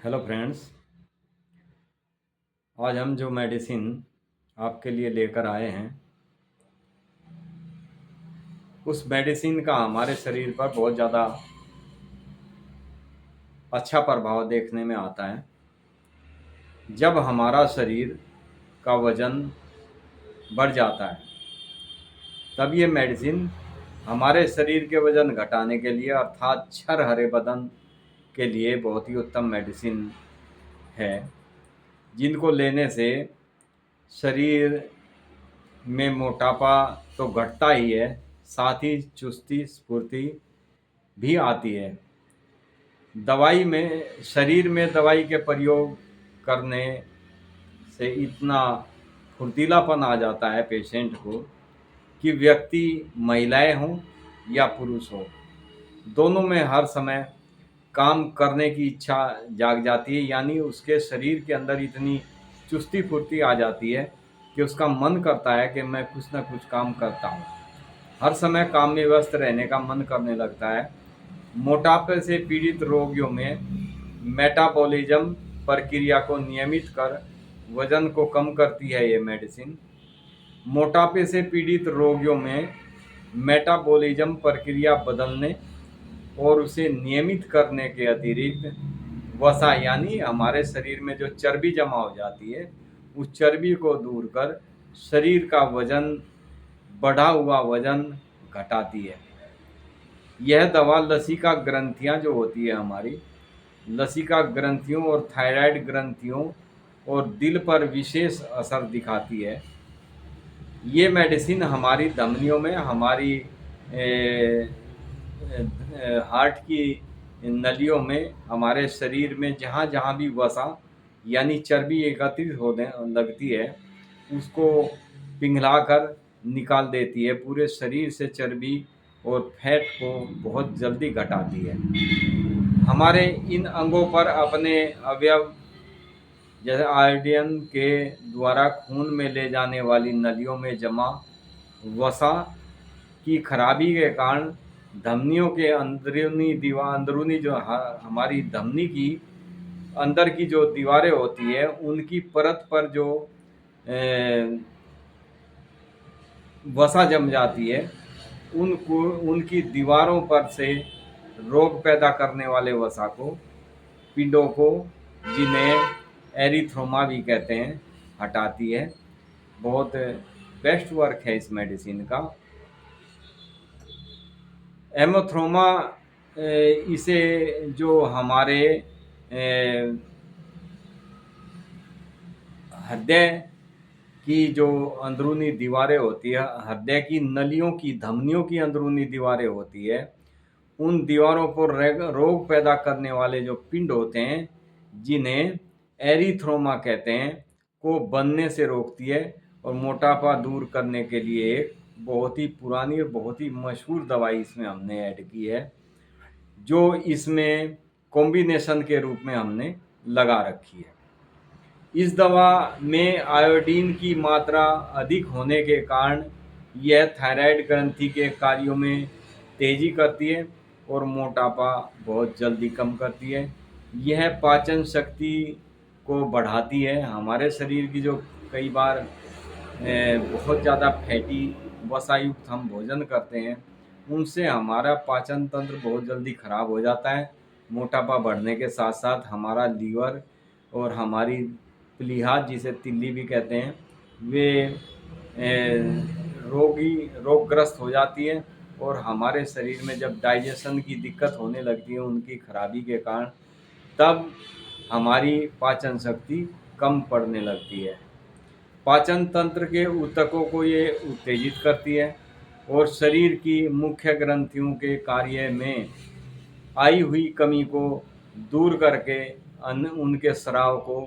Hello friends. आज हम जो मेडिसिन आपके लिए लेकर आए हैं उस मेडिसिन का हमारे शरीर पर बहुत ज़्यादा अच्छा प्रभाव देखने में आता है। जब हमारा शरीर का वज़न बढ़ जाता है तब ये मेडिसिन हमारे शरीर के वज़न घटाने के लिए अर्थात छर हरे बदन के लिए बहुत ही उत्तम मेडिसिन है, जिनको लेने से शरीर में मोटापा तो घटता ही है, साथ ही चुस्ती स्फूर्ति भी आती है। दवाई में शरीर में दवाई के प्रयोग करने से इतना फुर्तीलापन आ जाता है पेशेंट को कि व्यक्ति महिलाएं हों या पुरुष हो, दोनों में हर समय काम करने की इच्छा जाग जाती है। यानी उसके शरीर के अंदर इतनी चुस्ती फुर्ती आ जाती है कि उसका मन करता है कि मैं कुछ ना कुछ काम करता हूँ। हर समय काम में व्यस्त रहने का मन करने लगता है। मोटापे से पीड़ित रोगियों में मेटाबॉलिज्म प्रक्रिया को नियमित कर वजन को कम करती है ये मेडिसिन। मोटापे से पीड़ित रोगियों में मेटाबॉलिज्म प्रक्रिया बदलने और उसे नियमित करने के अतिरिक्त वसा यानी हमारे शरीर में जो चर्बी जमा हो जाती है उस चर्बी को दूर कर शरीर का वजन, बढ़ा हुआ वजन घटाती है। यह दवा लसिका ग्रंथियां जो होती है हमारी लसिका ग्रंथियों और थायराइड ग्रंथियों और दिल पर विशेष असर दिखाती है। ये मेडिसिन हमारी धमनियों में, हमारी हार्ट की नलियों में, हमारे शरीर में जहाँ जहाँ भी वसा यानी चर्बी एकत्रित होने लगती है उसको पिघलाकर निकाल देती है। पूरे शरीर से चर्बी और फैट को बहुत जल्दी घटाती है। हमारे इन अंगों पर अपने अवयव जैसे आयोडीन के द्वारा खून में ले जाने वाली नलियों में जमा वसा की खराबी के कारण धमनियों के अंदरूनी जो हमारी धमनी की अंदर की जो दीवारें होती है उनकी परत पर जो वसा जम जाती है उनको उनकी दीवारों पर से रोग पैदा करने वाले वसा को, पिंडों को, जिन्हें एरिथ्रोमा भी कहते हैं, हटाती है। बहुत बेस्ट वर्क है इस मेडिसिन का। एमोथ्रोमा इसे जो हमारे हृदय की जो अंदरूनी दीवारें होती है, हृदय की नलियों की, धमनियों की अंदरूनी दीवारें होती है, उन दीवारों पर रोग पैदा करने वाले जो पिंड होते हैं जिन्हें एरिथ्रोमा कहते हैं को बनने से रोकती है। और मोटापा दूर करने के लिए एक बहुत ही पुरानी और बहुत ही मशहूर दवाई इसमें हमने ऐड की है, जो इसमें कॉम्बिनेशन के रूप में हमने लगा रखी है। इस दवा में आयोडीन की मात्रा अधिक होने के कारण यह थायराइड ग्रंथि के कार्यों में तेजी करती है और मोटापा बहुत जल्दी कम करती है। यह पाचन शक्ति को बढ़ाती है। हमारे शरीर की जो कई बार बहुत ज़्यादा फैटी वसायुक्त हम भोजन करते हैं उनसे हमारा पाचन तंत्र बहुत जल्दी खराब हो जाता है। मोटापा बढ़ने के साथ साथ हमारा लीवर और हमारी प्लीहा जिसे तिल्ली भी कहते हैं वे रोगग्रस्त हो जाती है। और हमारे शरीर में जब डाइजेशन की दिक्कत होने लगती है उनकी खराबी के कारण, तब हमारी पाचन शक्ति कम पड़ने लगती है। पाचन तंत्र के ऊतकों को ये उत्तेजित करती है और शरीर की मुख्य ग्रंथियों के कार्य में आई हुई कमी को दूर करके उनके स्राव को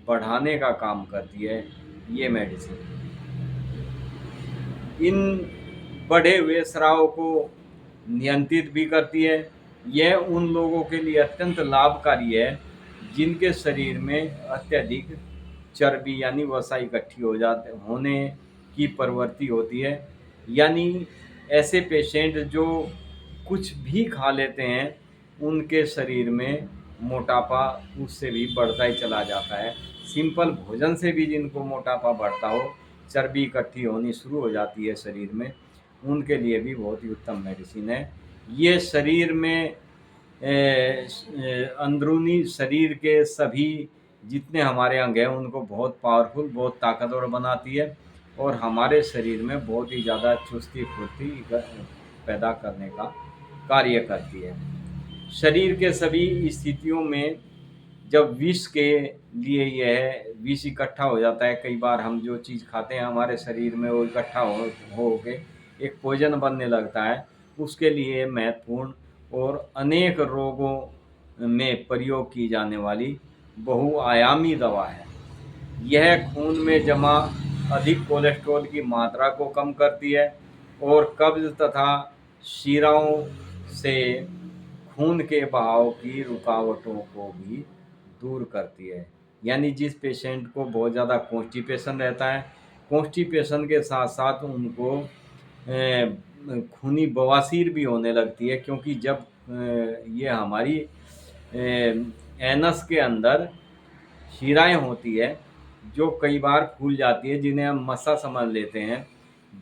बढ़ाने का काम करती है ये मेडिसिन। इन बढ़े हुए स्राव को नियंत्रित भी करती है। यह उन लोगों के लिए अत्यंत लाभकारी है जिनके शरीर में अत्यधिक चर्बी यानी वसा इकट्ठी हो जाते होने की प्रवृत्ति होती है। यानी ऐसे पेशेंट जो कुछ भी खा लेते हैं उनके शरीर में मोटापा उससे भी बढ़ता ही चला जाता है। सिंपल भोजन से भी जिनको मोटापा बढ़ता हो, चर्बी इकट्ठी होनी शुरू हो जाती है शरीर में, उनके लिए भी बहुत ही उत्तम मेडिसिन है। ये शरीर में अंदरूनी शरीर के सभी जितने हमारे अंग हैं उनको बहुत पावरफुल, बहुत ताकतवर बनाती है और हमारे शरीर में बहुत ही ज़्यादा चुस्ती फुर्ती पैदा करने का कार्य करती है। शरीर के सभी स्थितियों में जब विष के लिए यह विष इकट्ठा हो जाता है, कई बार हम जो चीज़ खाते हैं हमारे शरीर में वो इकट्ठा हो के एक पॉइजन बनने लगता है, उसके लिए महत्वपूर्ण और अनेक रोगों में प्रयोग की जाने वाली बहुआयामी दवा है। यह खून में जमा अधिक कोलेस्ट्रॉल की मात्रा को कम करती है और कब्ज तथा शिराओं से खून के बहाव की रुकावटों को भी दूर करती है। यानी जिस पेशेंट को बहुत ज़्यादा कॉन्स्टिपेशन रहता है, कॉन्स्टिपेशन के साथ साथ उनको खूनी बवासीर भी होने लगती है, क्योंकि जब ये हमारी एनस के अंदर शिराएँ होती है जो कई बार फूल जाती है, जिन्हें हम मस्सा समझ लेते हैं।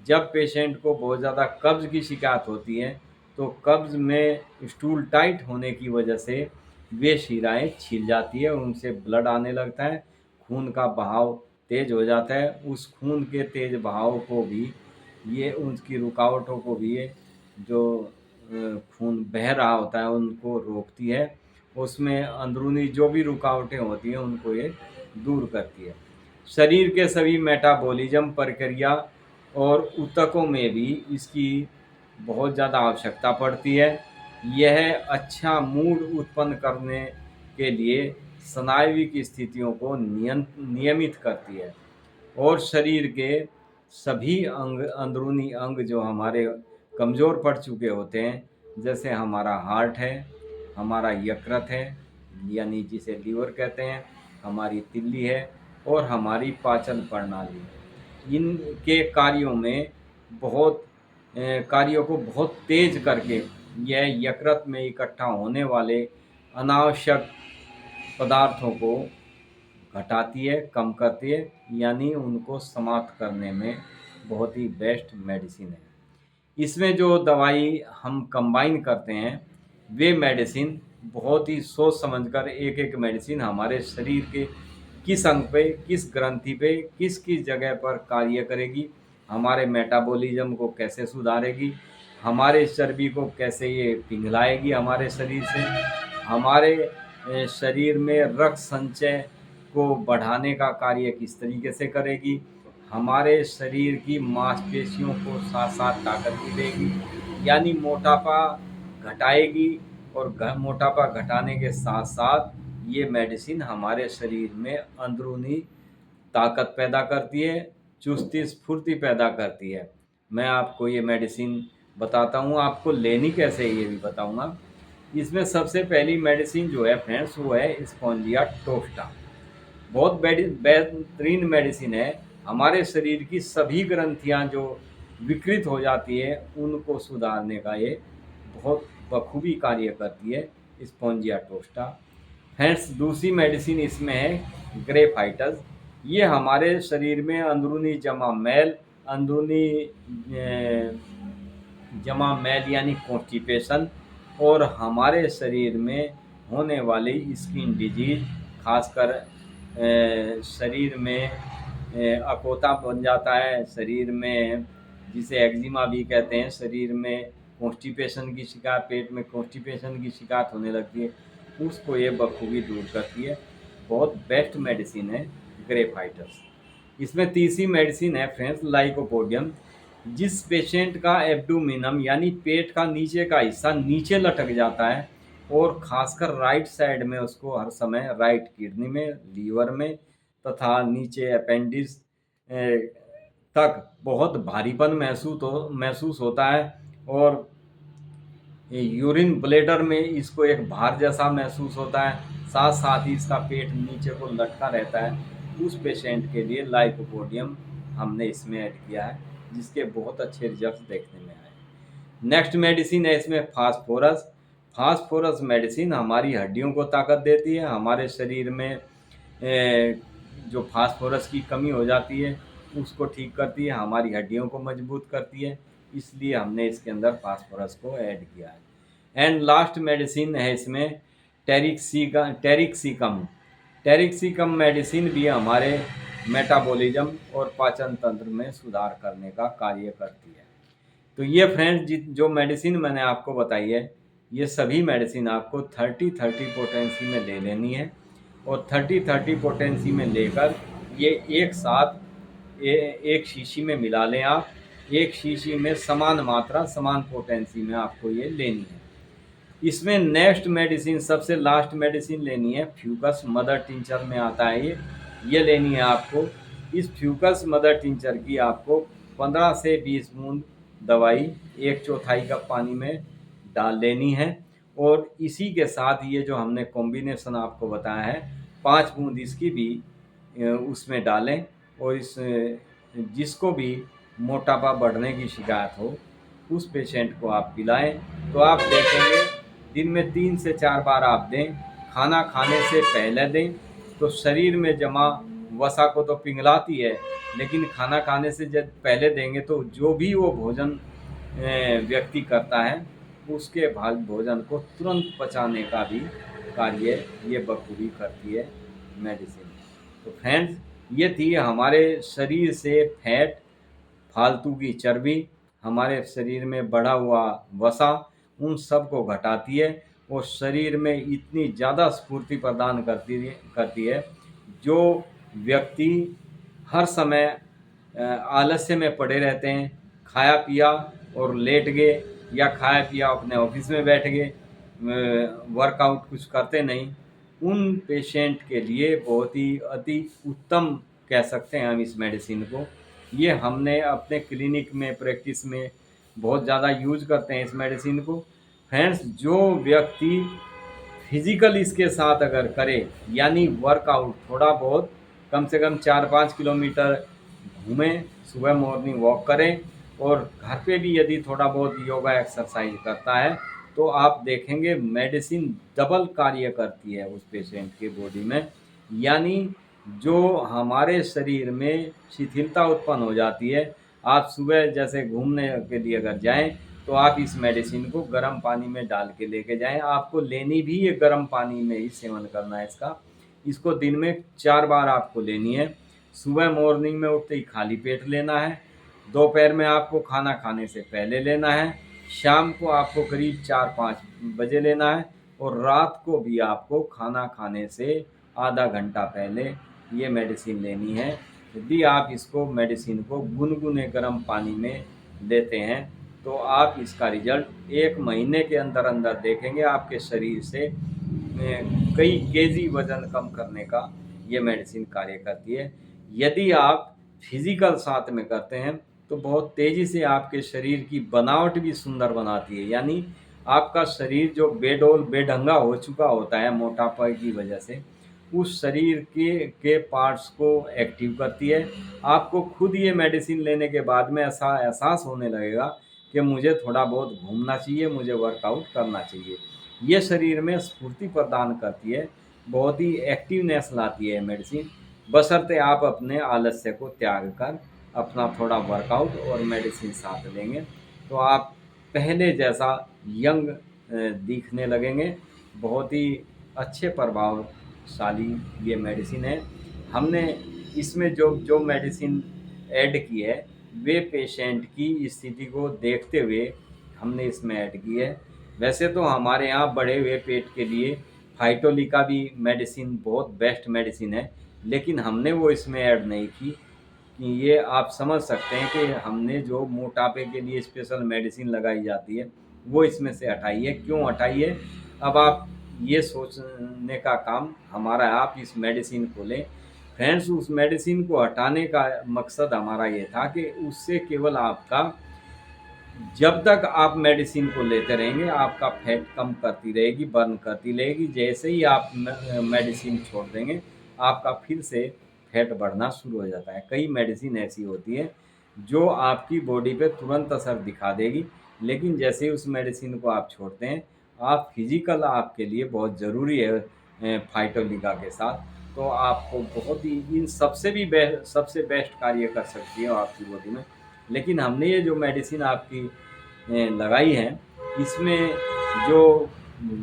जब पेशेंट को बहुत ज़्यादा कब्ज़ की शिकायत होती है तो कब्ज़ में स्टूल टाइट होने की वजह से वे शिराएँ छिल जाती है, उनसे ब्लड आने लगता है, खून का बहाव तेज़ हो जाता है। उस खून के तेज़ बहाव को भी ये उसकी रुकावटों को भी ये जो खून बह रहा होता है उनको रोकती है। उसमें अंदरूनी जो भी रुकावटें होती हैं उनको ये दूर करती है। शरीर के सभी मेटाबॉलिज्म प्रक्रिया और ऊतकों में भी इसकी बहुत ज़्यादा आवश्यकता पड़ती है। यह अच्छा मूड उत्पन्न करने के लिए स्नायुविक स्थितियों को नियमित करती है और शरीर के सभी अंदरूनी अंग जो हमारे कमज़ोर पड़ चुके होते हैं, जैसे हमारा हार्ट है, हमारा यकृत है यानी जिसे लीवर कहते हैं, हमारी तिल्ली है और हमारी पाचन प्रणाली, इनके कार्यों में बहुत कार्यों को बहुत तेज करके यह यकृत में इकट्ठा होने वाले अनावश्यक पदार्थों को घटाती है, कम करती है, यानी उनको समाप्त करने में बहुत ही बेस्ट मेडिसिन है। इसमें जो दवाई हम कंबाइन करते हैं वे मेडिसिन बहुत ही सोच समझकर एक एक मेडिसिन हमारे शरीर के किस अंग पे, किस ग्रंथि पे, किस किस जगह पर कार्य करेगी, हमारे मेटाबॉलिज्म को कैसे सुधारेगी, हमारे चर्बी को कैसे ये पिघलाएगी हमारे शरीर से, हमारे शरीर में रक्त संचय को बढ़ाने का कार्य किस तरीके से करेगी, हमारे शरीर की मांसपेशियों को साथ साथ ताकत भी देगी, यानी मोटापा घटाएगी और मोटापा घटाने के साथ साथ ये मेडिसिन हमारे शरीर में अंदरूनी ताकत पैदा करती है, चुस्ती स्फूर्ति पैदा करती है। मैं आपको ये मेडिसिन बताता हूँ, आपको लेनी कैसे है ये भी बताऊँगा। इसमें सबसे पहली मेडिसिन जो है फ्रेंड्स वो है स्पोंजिया टोस्टा। बहुत बेहतरीन मेडिसिन है, हमारे शरीर की सभी ग्रंथियां जो विकृत हो जाती है उनको सुधारने का ये बहुत बखूबी कार्य करती है स्पोंजिया टोस्टा। फ्रेंड्स दूसरी मेडिसिन इसमें है ग्रेफाइटस। ये हमारे शरीर में अंदरूनी जमा मैल यानी कॉन्स्टिपेशन और हमारे शरीर में होने वाली स्किन डिजीज, खासकर शरीर में अकोता बन जाता है, शरीर में जिसे एक्जिमा भी कहते हैं, शरीर में कॉन्स्टिपेशन की शिकायत, पेट में कॉन्स्टिपेशन की शिकायत होने लगती है, उसको ये बखूबी दूर करती है। बहुत बेस्ट मेडिसिन है ग्रेफाइटस। इसमें तीसरी मेडिसिन है फ्रेंड्स लाइकोपोडियम। जिस पेशेंट का एब्डोमिनम यानी पेट का नीचे का हिस्सा नीचे लटक जाता है और खासकर राइट साइड में उसको हर समय राइट किडनी में, लीवर में तथा नीचे अपेंडिक्स तक बहुत भारीपन महसूस होता है और यूरिन ब्लैडर में इसको एक भार जैसा महसूस होता है, साथ साथ ही इसका पेट नीचे को लटका रहता है, उस पेशेंट के लिए लाइकोपोडियम हमने इसमें ऐड किया है, जिसके बहुत अच्छे रिजल्ट देखने में आए। नेक्स्ट मेडिसिन है इसमें फास्फोरस। फास्फोरस मेडिसिन हमारी हड्डियों को ताकत देती है, हमारे शरीर में जो फास्फोरस की कमी हो जाती है उसको ठीक करती है, हमारी हड्डियों को मजबूत करती है, इसलिए हमने इसके अंदर फास्फोरस को ऐड किया है। एंड लास्ट मेडिसिन है इसमें टेरिक्सिकम। टेरिक्सिकम मेडिसिन भी हमारे मेटाबॉलिज्म और पाचन तंत्र में सुधार करने का कार्य करती है। तो ये फ्रेंड्स जो मेडिसिन मैंने आपको बताई है, ये सभी मेडिसिन आपको 30-30 पोटेंसी में ले लेनी है, और 30-30 पोटेंसी में लेकर ये एक साथ एक शीशी में मिला लें आप। एक शीशी में समान मात्रा समान पोटेंसी में आपको ये लेनी है। इसमें नेक्स्ट मेडिसिन, सबसे लास्ट मेडिसिन लेनी है फ्यूकस मदर टिंचर में आता है ये लेनी है आपको। इस फ्यूकस मदर टिंचर की आपको 15 से 20 बूंद दवाई 1/4 कप पानी में डाल लेनी है, और इसी के साथ ये जो हमने कॉम्बिनेशन आपको बताया है 5 बूंद इसकी भी उसमें डालें, और इस जिसको भी मोटापा बढ़ने की शिकायत हो उस पेशेंट को आप पिलाएं। तो आप देखेंगे दिन में 3 से 4 बार आप दें, खाना खाने से पहले दें, तो शरीर में जमा वसा को तो पिघलाती है, लेकिन खाना खाने से जब पहले देंगे तो जो भी वो भोजन व्यक्ति करता है उसके भोजन को तुरंत पचाने का भी कार्य ये बखूबी करती है मेडिसिन। तो फ्रेंड्स, ये थी हमारे शरीर से फैट, फालतू की चर्बी, हमारे शरीर में बढ़ा हुआ वसा, उन सब को घटाती है और शरीर में इतनी ज़्यादा स्फूर्ति प्रदान करती है जो व्यक्ति हर समय आलस्य में पड़े रहते हैं, खाया पिया और लेट गए, या खाया पिया अपने ऑफिस में बैठ गए, वर्कआउट कुछ करते नहीं, उन पेशेंट के लिए बहुत ही अति उत्तम कह सकते हैं हम इस मेडिसिन को। ये हमने अपने क्लिनिक में, प्रैक्टिस में बहुत ज़्यादा यूज करते हैं इस मेडिसिन को। फ्रेंड्स, जो व्यक्ति फिजिकल इसके साथ अगर करे, यानी वर्कआउट थोड़ा बहुत कम से कम 4-5 किलोमीटर घूमें, सुबह मॉर्निंग वॉक करें, और घर पे भी यदि थोड़ा बहुत योगा एक्सरसाइज करता है, तो आप देखेंगे मेडिसिन डबल कार्य करती है उस पेशेंट के बॉडी में। यानी जो हमारे शरीर में शिथिलता उत्पन्न हो जाती है, आप सुबह जैसे घूमने के लिए अगर जाएं तो आप इस मेडिसिन को गर्म पानी में डाल के लेके जाएं। आपको लेनी भी ये गर्म पानी में ही सेवन करना है इसका। इसको दिन में 4 बार आपको लेनी है। सुबह मॉर्निंग में उठते ही खाली पेट लेना है, दोपहर में आपको खाना खाने से पहले लेना है, शाम को आपको करीब 4-5 बजे लेना है, और रात को भी आपको खाना खाने से आधा घंटा पहले ये मेडिसिन लेनी है। यदि आप इसको मेडिसिन को गुनगुने गर्म पानी में लेते हैं तो आप इसका रिजल्ट 1 महीने के अंदर अंदर देखेंगे। आपके शरीर से कई केजी वजन कम करने का ये मेडिसिन कार्य करती है। यदि आप फिजिकल साथ में करते हैं तो बहुत तेज़ी से आपके शरीर की बनावट भी सुंदर बनाती है। यानी आपका शरीर जो बेडौल बेढंगा हो चुका होता है मोटापा की वजह से, उस शरीर के पार्ट्स को एक्टिव करती है। आपको खुद ये मेडिसिन लेने के बाद में ऐसा एहसास होने लगेगा कि मुझे थोड़ा बहुत घूमना चाहिए, मुझे वर्कआउट करना चाहिए। ये शरीर में स्फूर्ति प्रदान करती है, बहुत ही एक्टिवनेस लाती है मेडिसिन, बशर्ते आप अपने आलस्य को त्याग कर अपना थोड़ा वर्कआउट और मेडिसिन साथ लेंगे, तो आप पहले जैसा यंग दिखने लगेंगे। बहुत ही अच्छे प्रभावशाली ये मेडिसिन है। हमने इसमें जो जो मेडिसिन ऐड की है वे पेशेंट की स्थिति को देखते हुए हमने इसमें ऐड की है। वैसे तो हमारे यहाँ बढ़े हुए पेट के लिए फाइटोलिका भी मेडिसिन बहुत बेस्ट मेडिसिन है, लेकिन हमने वो इसमें ऐड नहीं की। कि ये आप समझ सकते हैं कि हमने जो मोटापे के लिए स्पेशल मेडिसिन लगाई जाती है वो इसमें से हटाई है। क्यों हटाई है, अब आप ये सोचने का काम हमारा है। आप इस मेडिसिन को लें फ्रेंड्स, उस मेडिसिन को हटाने का मकसद हमारा ये था कि उससे केवल आपका, जब तक आप मेडिसिन को लेते रहेंगे आपका फैट कम करती रहेगी, बर्न करती रहेगी। जैसे ही आप मेडिसिन छोड़ देंगे आपका फिर से फैट बढ़ना शुरू हो जाता है। कई मेडिसिन ऐसी होती है जो आपकी बॉडी पे तुरंत असर दिखा देगी, लेकिन जैसे ही उस मेडिसिन को आप छोड़ते हैं आप फिजिकल आपके लिए बहुत ज़रूरी है फाइटोलिगा के साथ। तो आपको बहुत ही इन सबसे बेस्ट कार्य कर सकती है आपकी बॉडी में। लेकिन हमने ये जो मेडिसिन आपकी लगाई है, इसमें जो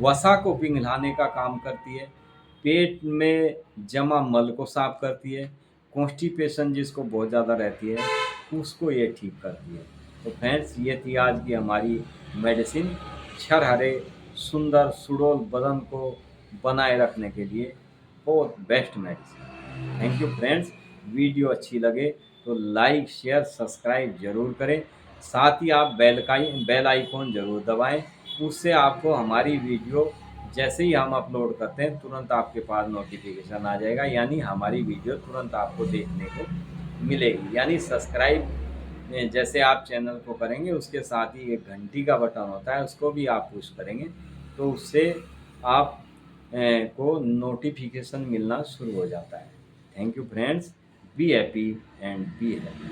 वसा को पिघलाने का काम करती है, पेट में जमा मल को साफ करती है, कॉन्स्टिपेशन जिसको बहुत ज़्यादा रहती है उसको ये ठीक करती है। तो फ्रेंड्स, ये थी आज की हमारी मेडिसिन, छरहरे सुंदर सुडौल बदन को बनाए रखने के लिए बहुत best medicine. Thank you friends. Video अच्छी लगे तो लाइक शेयर सब्सक्राइब जरूर करें। साथ ही आप बेल आइकॉन ज़रूर दबाएं। उससे आपको हमारी वीडियो जैसे ही हम अपलोड करते हैं तुरंत आपके पास नोटिफिकेशन आ जाएगा, यानी हमारी वीडियो तुरंत आपको देखने को मिलेगी। यानी सब्सक्राइब जैसे आप चैनल को करेंगे उसके साथ ही एक घंटी का बटन होता है, उसको भी आप पुश करेंगे तो उससे आप को नोटिफिकेशन मिलना शुरू हो जाता है। Thank you friends, be happy and be healthy.